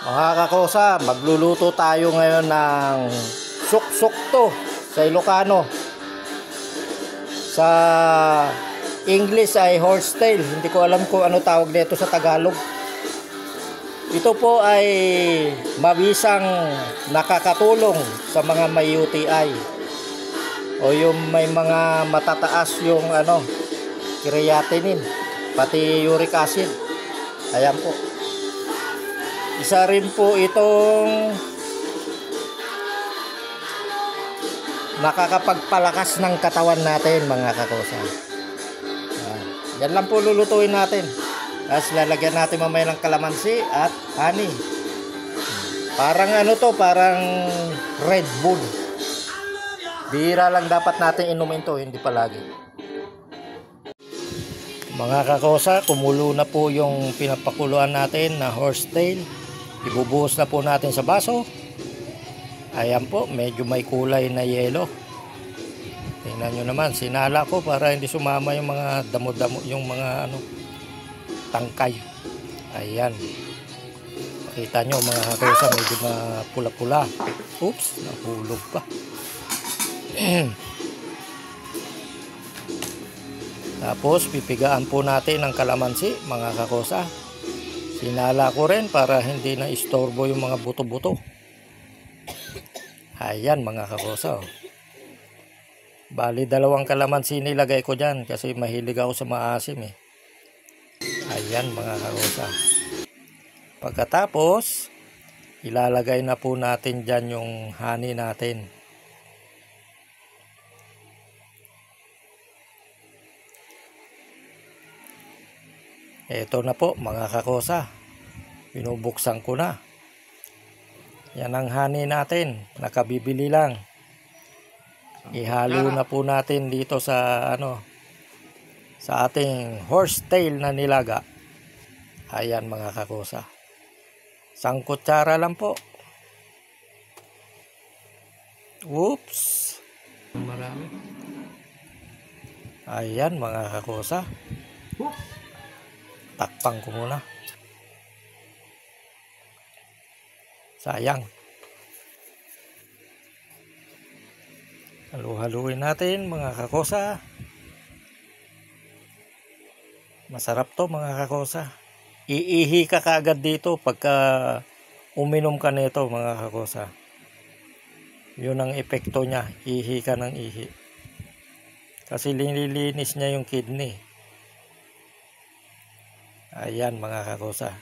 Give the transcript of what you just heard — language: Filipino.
Mga kakosa, magluluto tayo ngayon ng suksukto sa Ilocano. Sa English ay horsetail. Hindi ko alam kung ano tawag dito sa Tagalog. Ito po ay mabisang nakakatulong sa mga may UTI o yung may mga matataas yung creatinine, pati uric acid. Ayan po. Isa rin po itong nakakapagpalakas ng katawan natin, mga kakosa. Yan lang po lulutuin natin. Tapos lalagyan natin mamaya ng kalamansi at honey. Parang parang Red Bull. Bihira lang dapat natin inumin to, hindi palagi. Mga kakosa, kumulo na po yung pinapakuluan natin na horsetail. Ibubuhos na po natin sa baso. Ayan po, medyo may kulay na yelo. Tingnan nyo naman, sinala ko para hindi sumama yung mga damo-damo, yung mga tangkay. Ayan. Makita nyo mga kakosa, medyo mapula-pula. Oops, nahulog pa. Tapos pipigaan po natin ng kalamansi, mga kakosa. Sinala ko rin para hindi na istorbo yung mga buto-buto. Ayan mga kakosa. Bali 2 kalamansi nilagay ko dyan kasi mahilig ako sa maasim eh. Ayan mga kakosa. Pagkatapos, ilalagay na po natin dyan yung honey natin. Ito na po mga kakosa, binubuksan ko na. Yan ang honey natin, nakabibili lang. Ihalo na po natin dito sa sa ating horsetail na nilaga. Ayan mga kakosa, 1 kutsara lang po. Oops, marami. Ayan mga kakosa. Takpan ko muna. Sayang. Halu-haluin natin mga kakosa. Masarap to mga kakosa. Iihi ka kaagad dito pagka uminom ka nito mga kakosa. Yun ang epekto niya. Ihi ka ng ihi. Kasi linilinis niya yung kidney. Ayan mga kakosa.